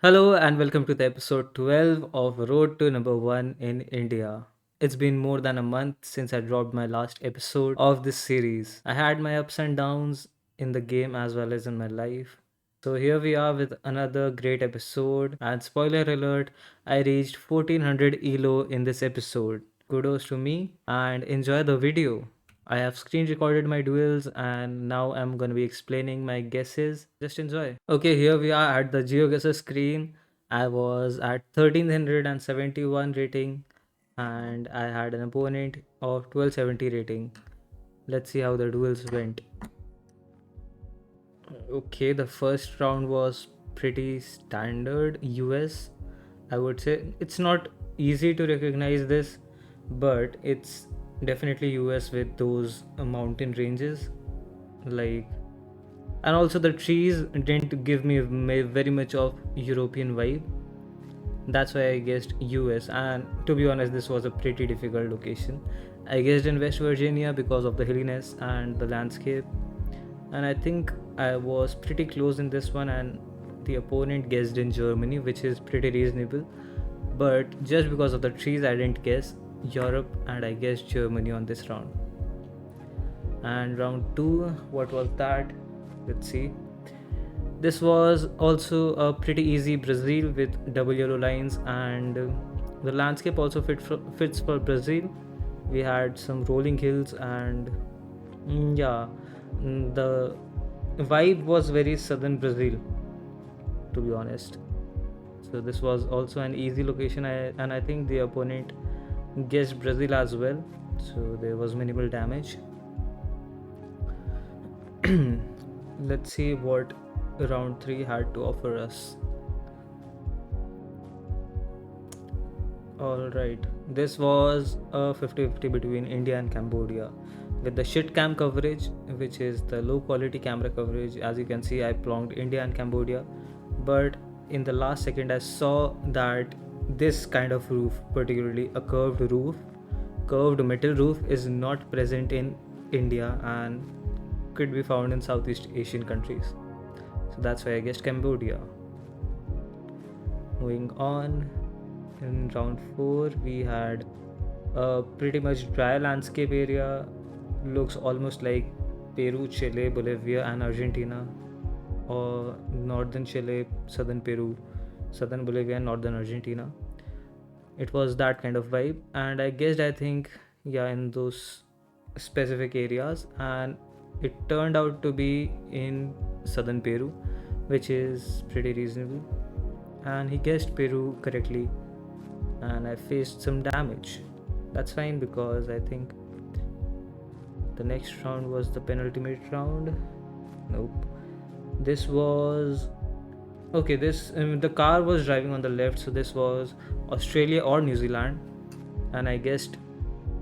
Hello and welcome to the episode 12 of Road to Number 1 in India. It's been more than a month since I dropped my last episode of this series. I had my ups and downs in the game as well as in my life. So here we are with another great episode, and spoiler alert, I reached 1400 ELO in this episode. Kudos to me and enjoy the video. I have screen recorded my duels and now I'm going to be explaining my guesses. Just enjoy. Okay, here we are at the GeoGuessr screen. I was at 1371 rating and I had an opponent of 1270 rating. Let's see how the duels went. Okay, the first round was pretty standard US. I would say it's not easy to recognize this, but it's definitely US with those mountain ranges. Like, and also the trees didn't give me very much of European vibe. That's why I guessed US. And to be honest, this was a pretty difficult location. I guessed in West Virginia because of the hilliness and the landscape. And I think I was pretty close in this one, and the opponent guessed in Germany, which is pretty reasonable. But just because of the trees, I didn't guess Europe and I guessed Germany on this round. And round 2, what was that? Let's see. This was also a pretty easy Brazil with double yellow lines, and the landscape also fits for Brazil. We had some rolling hills, and yeah, the vibe was very southern Brazil, to be honest. So this was also an easy location, and I think the opponent guessed Brazil as well. So there was minimal damage. Let's see what round 3 had to offer us. Alright, this was a 50-50 between India and Cambodia. With the shit cam coverage, which is the low quality camera coverage, as you can see, I plonked India and Cambodia. But in the last second, I saw that this kind of roof, particularly a curved metal roof, is not present in India and could be found in Southeast Asian countries. So that's why I guessed Cambodia. Moving on, in round 4 we had a pretty much dry landscape area. Looks almost like Peru, Chile, Bolivia and Argentina, or northern Chile, southern Peru, southern Bolivia and northern Argentina. It was that kind of vibe, and I guessed, I think, yeah, in those specific areas, and it turned out to be in southern Peru, which is pretty reasonable. And he guessed Peru correctly, and I faced some damage. That's fine because I think the next round was the penultimate round. Nope. This was okay. This the car was driving on the left, so this was Australia or New Zealand, and I guessed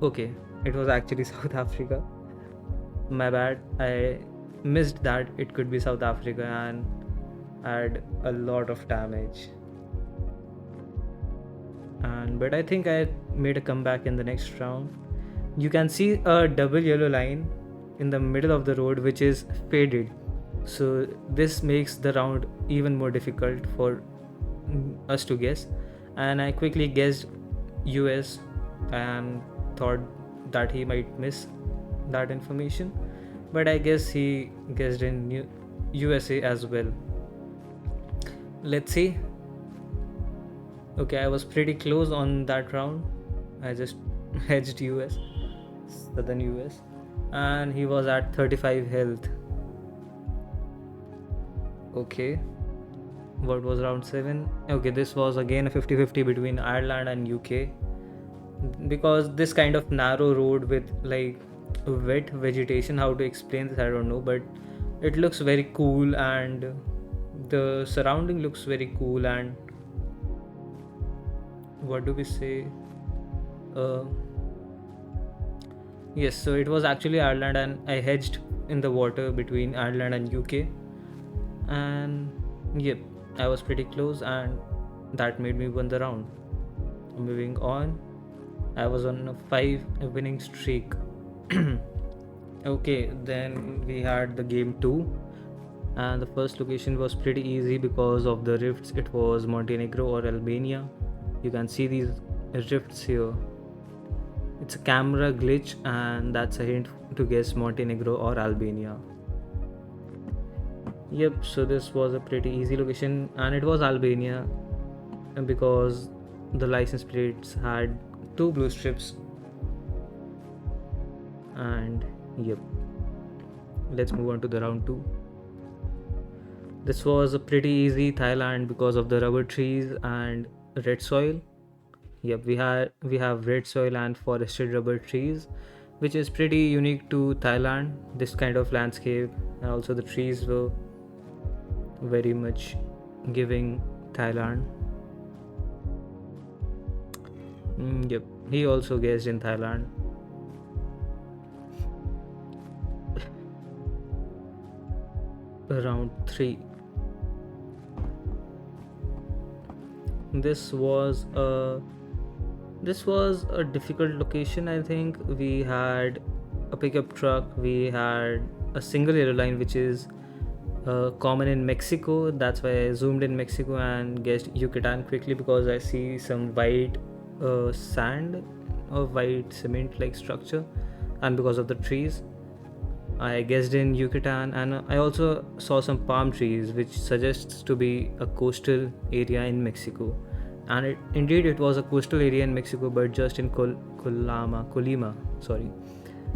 okay, it was actually South Africa. My bad. I missed that it could be South Africa and had a lot of damage. And but I think I made a comeback in the next round. You can see a double yellow line in the middle of the road which is faded. So this makes the round even more difficult for us to guess. And I quickly guessed US and thought that he might miss that information. But I guess he guessed in USA as well. Let's see. Okay, I was pretty close on that round. I just hedged US, southern US, and he was at 35 health. Okay, what was round 7? Okay, this was again a 50-50 between Ireland and UK, because this kind of narrow road with like wet vegetation, how to explain this I don't know, but it looks very cool and the surrounding looks very cool. And what do we say, uh, yes, so it was actually Ireland, and I hedged in the water between Ireland and UK, and yep, I was pretty close, and that made me win the round. Moving on, I was on a 5 winning streak. Okay, then we had the game 2, And the first location was pretty easy because of the rifts. It was Montenegro or Albania. You can see these rifts here. It's a camera glitch, and that's a hint to guess Montenegro or Albania. Yep, so this was a pretty easy location, and it was Albania because the license plates had two blue strips. And yep, let's move on to the round 2. This was a pretty easy Thailand because of the rubber trees and red soil. Yep, we have red soil and forested rubber trees, which is pretty unique to Thailand. This kind of landscape, and also the trees were very much giving Thailand. Yep, he also guessed in Thailand. Round 3. This was a difficult location. I think we had a pickup truck, we had a single airline, which is common in Mexico. That's why I zoomed in Mexico and guessed Yucatan quickly because I see some white sand or white cement like structure, and because of the trees I guessed in Yucatan. And I also saw some palm trees, which suggests to be a coastal area in Mexico. And indeed it was a coastal area in Mexico, but just in Colima, sorry,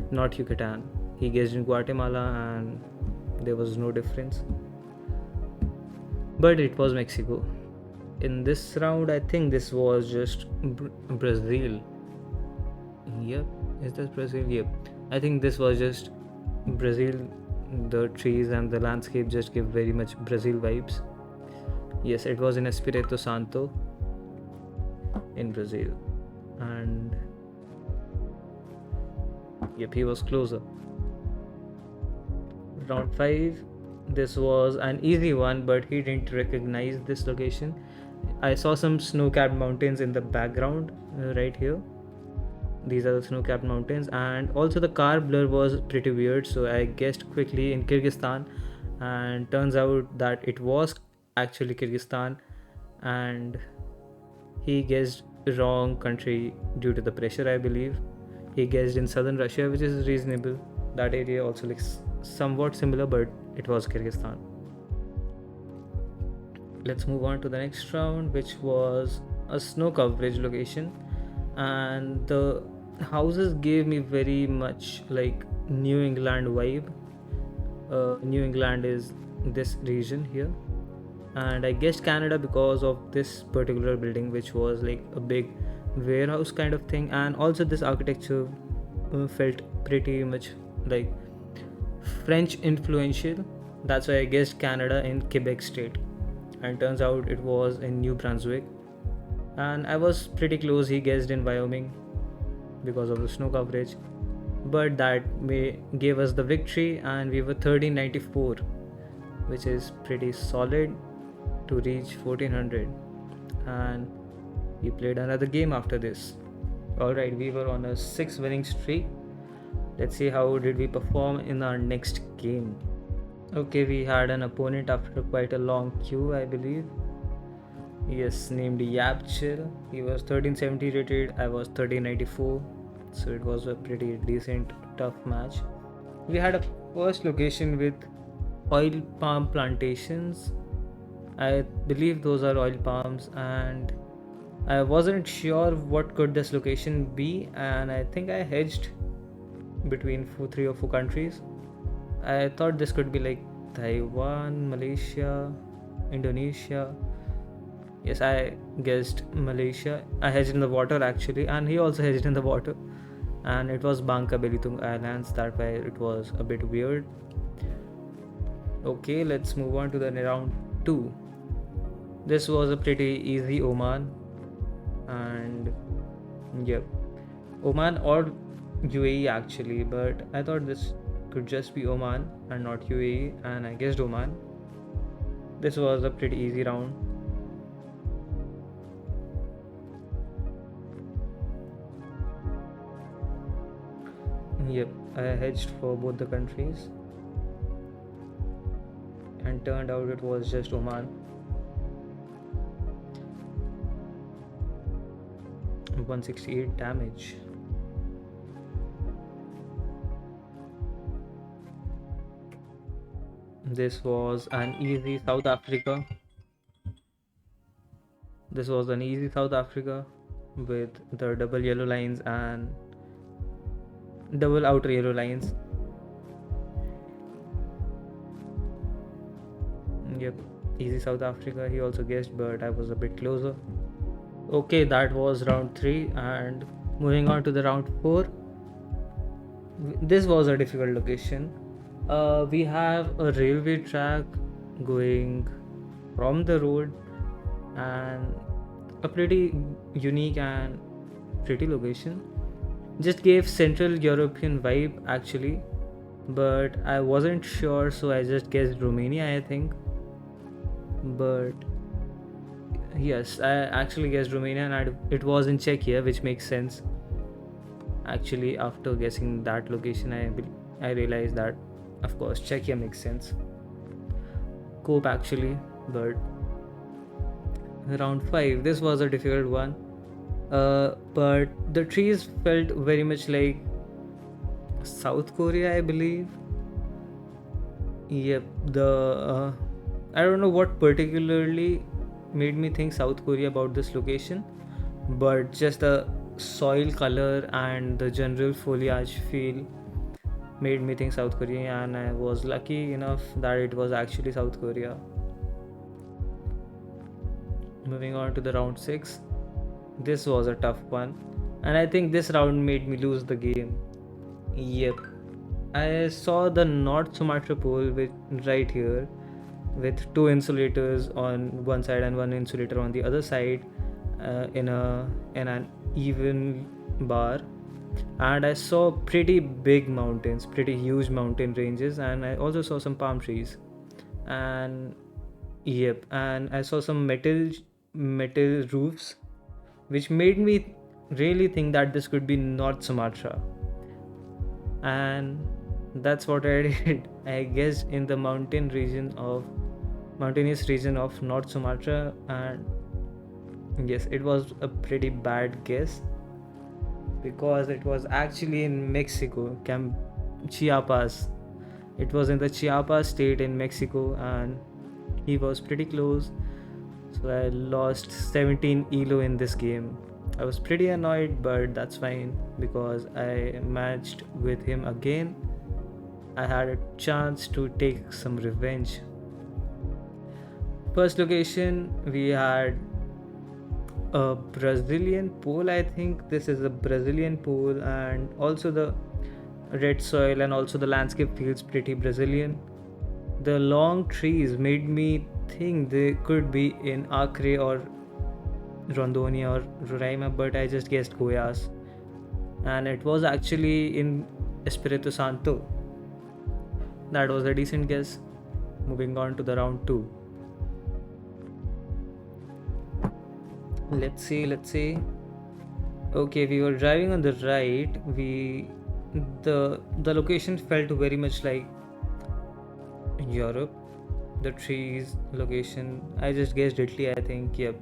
not Yucatan. He guessed in Guatemala, and there was no difference. But it was Mexico. In this round, I think this was just Brazil. Yep, is this Brazil? Yep, I think this was just Brazil. The trees and the landscape just give very much Brazil vibes. Yes, it was in Espírito Santo in Brazil. And yep, he was closer. Round 5. This was an easy one, but he didn't recognize this location. I saw some snow-capped mountains in the background right here. These are the snow-capped mountains, and also the car blur was pretty weird, so I guessed quickly in Kyrgyzstan, and turns out that it was actually Kyrgyzstan, and he guessed wrong country due to the pressure, I believe. He guessed in southern Russia, which is reasonable. That area also looks somewhat similar, but it was Kyrgyzstan. Let's move on to the next round, which was a snow coverage location, and the houses gave me very much like New England vibe. New England is this region here, and I guessed Canada because of this particular building, which was like a big warehouse kind of thing, and also this architecture felt pretty much like French influential. That's why I guessed Canada in Quebec state, and turns out it was in New Brunswick. And I was pretty close. He guessed in Wyoming because of the snow coverage, but that gave us the victory, and we were 1394, which is pretty solid to reach 1400. And we played another game after this. Alright, we were on a 6 winning streak. Let's see how did we perform in our next game. Okay, we had an opponent after quite a long queue, I believe. Yes, named Yapchill. He was 1370 rated, I was 1394, so it was a pretty decent tough match. We had a first location with oil palm plantations. I believe those are oil palms, and I wasn't sure what could this location be, and I think I hedged between 3 or 4 countries. I thought this could be like Taiwan, Malaysia, Indonesia. Yes, I guessed Malaysia. I hedged in the water actually, and he also hedged in the water. And it was Bangka Belitung Islands, that way it was a bit weird. Okay, let's move on to the round 2. This was a pretty easy Oman, and yep, Oman or UAE actually, but I thought this could just be Oman and not UAE, and I guessed Oman. This was a pretty easy round. Yep, I hedged for both the countries, and and turned out it was just Oman. 168 damage. This was an easy South Africa. This was an easy South Africa with the double yellow lines and double outer yellow lines. Yep, easy South Africa. He also guessed, but I was a bit closer. Okay, that was round 3, and moving on to the round 4. This was a difficult location. We have a railway track going from the road, and a pretty unique and pretty location. Just gave Central European vibe actually, but I wasn't sure, so I just guessed Romania, I think. But yes, I actually guessed Romania, and it was in Czechia, which makes sense. Actually, after guessing that location, I realized that, of course, Czechia makes sense. Cope actually, but round 5, this was a difficult one. But the trees felt very much like South Korea, I believe. Yep, I don't know what particularly made me think South Korea about this location, but just the soil color and the general foliage feel made me think South Korea, and I was lucky enough that it was actually South Korea. Moving on to the round 6. This was a tough one, and I think this round made me lose the game. Yep, I saw the North Sumatra pole right here with 2 insulators on one side and 1 insulator on the other side, in an even bar, and I saw pretty big mountains, pretty huge mountain ranges, and I also saw some palm trees, and yep, and I saw some metal roofs, which made me really think that this could be North Sumatra. And that's what I did. I guessed in the mountainous region of North Sumatra, and yes, it was a pretty bad guess because it was actually in Mexico, Chiapas. It was in the Chiapas state in Mexico, and he was pretty close. So I lost 17 elo in this game. I was pretty annoyed, but that's fine because I matched with him again. I had a chance to take some revenge. First location, we had a Brazilian pole. I think this is a Brazilian pole, and also the red soil and also the landscape feels pretty Brazilian. The long trees made me think they could be in Acre or Rondônia or Roraima, but I just guessed Goiás, and it was actually in Espírito Santo. That was a decent guess. Moving on to the round 2. Let's see. Okay, we were driving on the right. The location felt very much like Europe. The trees, location. I just guessed Italy, I think. Yep,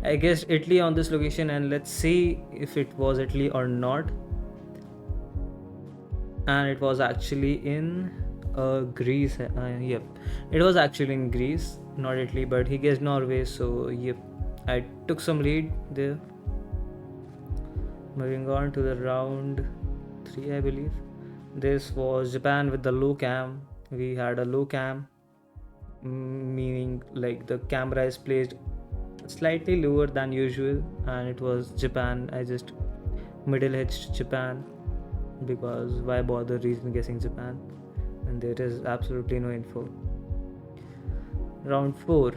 I guessed Italy on this location, and let's see if it was Italy or not. And it was actually in Greece. Yep, it was actually in Greece, not Italy, but he guessed Norway, so yep, I took some lead there. Moving on to the round 3, I believe. This was Japan with the low cam. We had a low cam, meaning like the camera is placed slightly lower than usual, and it was Japan. I just middle hedged Japan because why bother reason guessing Japan, and there is absolutely no info. Round 4.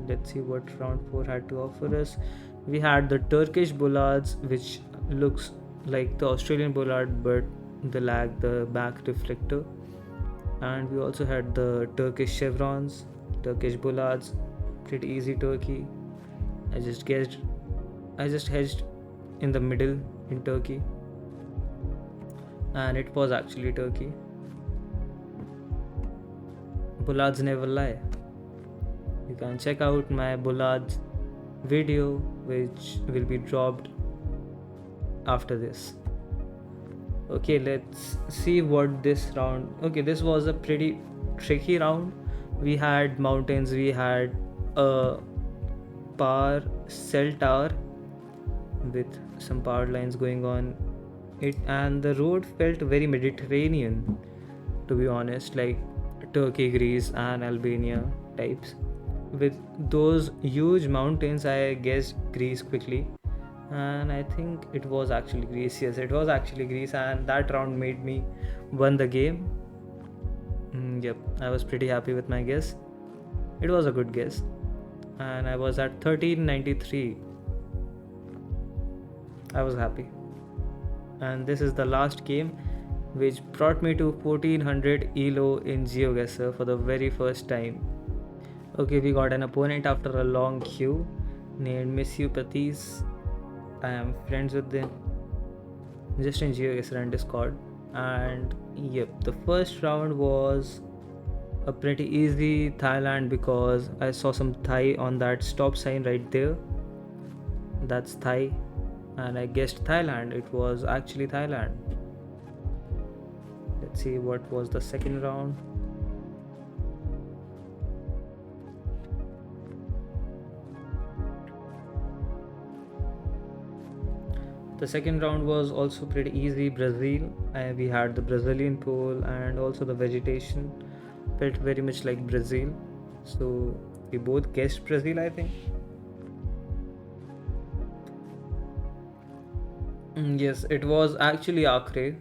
Let's see what round 4 had to offer us. We had the Turkish bollards, which looks like the Australian bollard, but the back reflector, and we also had the Turkish chevrons, Turkish bollards, pretty easy Turkey. I just hedged in the middle in Turkey, and it was actually Turkey. Bullards never lie. You can check out my Bullards video, which will be dropped after this. Okay, let's see what this round. Okay, this was a pretty tricky round. We had mountains, we had a power cell tower with some power lines going on it, and the road felt very Mediterranean, to be honest, like Turkey, Greece, and Albania types. With those huge mountains, I guessed Greece quickly, and I think it was actually Greece. Yes, it was actually Greece, and that round made me won the game. Yep, I was pretty happy with my guess. It was a good guess, and I was at 1393. I was happy. And this is the last game, which brought me to 1400 ELO in GeoGuessr for the very first time. Okay, we got an opponent after a long queue named Miss You Patis. I am friends with them just in GeoGuessr and Discord. And yep, the first round was a pretty easy Thailand because I saw some Thai on that stop sign right there. That's Thai, and I guessed Thailand. It was actually Thailand. Let's see what was the second round. The second round was also pretty easy. Brazil. We had the Brazilian pole, and also the vegetation felt very much like Brazil. So we both guessed Brazil, I think. Yes, it was actually Acre.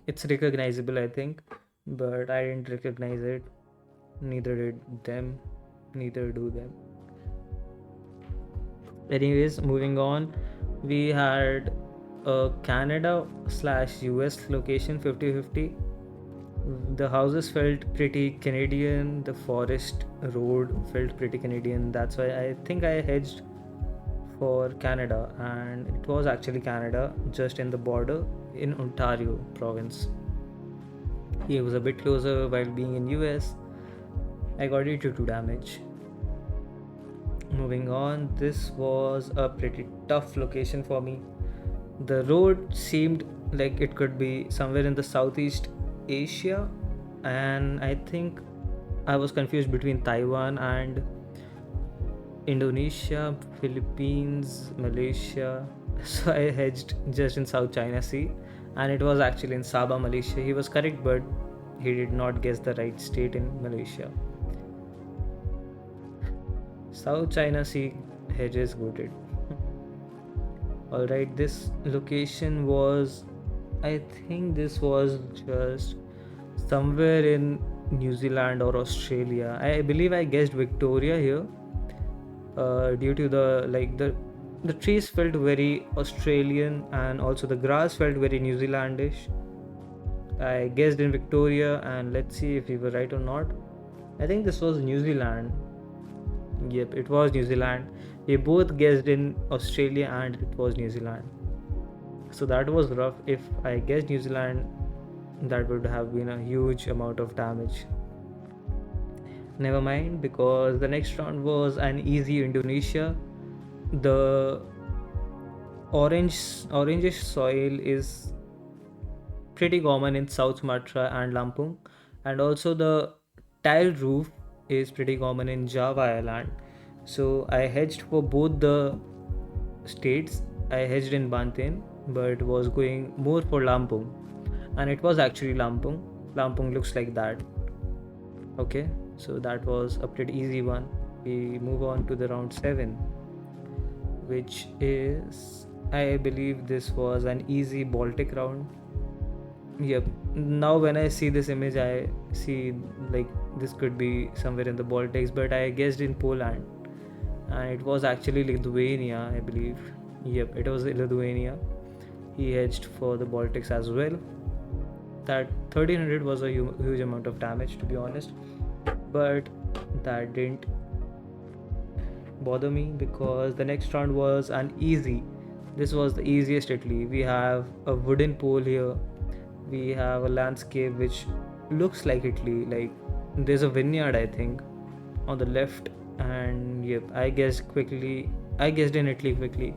It's recognizable, I think, but I didn't recognize it. Neither did them. Neither do them. Anyways, moving on, we had a Canada/US location 50-50. The houses felt pretty Canadian, the forest road felt pretty Canadian. That's why I think I hedged for Canada, and it was actually Canada, just in the border in Ontario province. He was a bit closer while being in US. I got it to 2 damage. Moving on, this was a pretty tough location for me. The road seemed like it could be somewhere in the Southeast Asia, and I think I was confused between Taiwan and Indonesia, Philippines, Malaysia. So I hedged just in South China Sea, and it was actually in Sabah, Malaysia. He was correct, but he did not guess the right state in Malaysia. South China Sea hedges goated. Alright, this location was, I think this was just somewhere in New Zealand or Australia. I believe I guessed Victoria here. Due to the trees felt very Australian, and also the grass felt very New Zealandish. I guessed in Victoria, and let's see if we were right or not. I think this was New Zealand. Yep, it was New Zealand. We both guessed in Australia, and it was New Zealand. So that was rough. If I guessed New Zealand, that would have been a huge amount of damage. Never mind, because the next round was an easy Indonesia. The orangish soil is pretty common in South Sumatra and Lampung, and also the tile roof is pretty common in Java Island. So I hedged for both the states. I hedged in Banten, but was going more for Lampung, and it was actually Lampung. Lampung looks like that. Okay, so that was a pretty easy one. We move on to the round 7, which is, I believe this was an easy Baltic round. Yep, now when I see this image, I see like this could be somewhere in the Baltics, but I guessed in Poland, and it was actually Lithuania, I believe. Yep, it was Lithuania. He hedged for the Baltics as well. That 1300 was a huge amount of damage, to be honest, but that didn't bother me because the next round was an easy. This was the easiest Italy. We have a wooden pole here. We have a landscape which looks like Italy, like There's a vineyard, I think, on the left, and yep, I guessed in Italy quickly.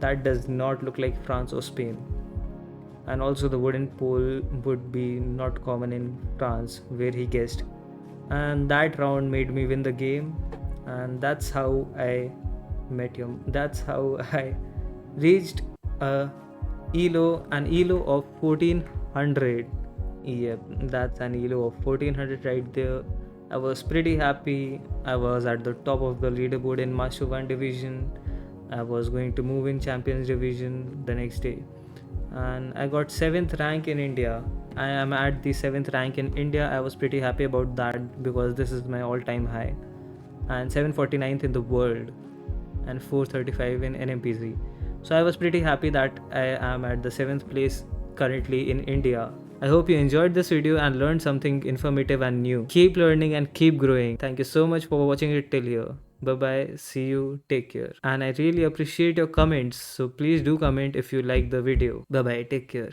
That does not look like France or Spain. And also the wooden pole would be not common in France, where he guessed. And that round made me win the game, and that's how I met him. That's how I reached a an elo of 1400. Yep, that's an elo of 1400 right there. I was pretty happy. I was at the top of the leaderboard in Master 1 division. I was going to move in Champions division the next day. And I got 7th rank in India. I am at the 7th rank in India. I was pretty happy about that because this is my all time high. And 749th in the world and 435 in NMPZ. So I was pretty happy that I am at the 7th place currently in India. I hope you enjoyed this video and learned something informative and new. Keep learning and keep growing. Thank you so much for watching it till here. Bye bye. See you. Take care. And I really appreciate your comments. So please do comment if you like the video. Bye bye. Take care.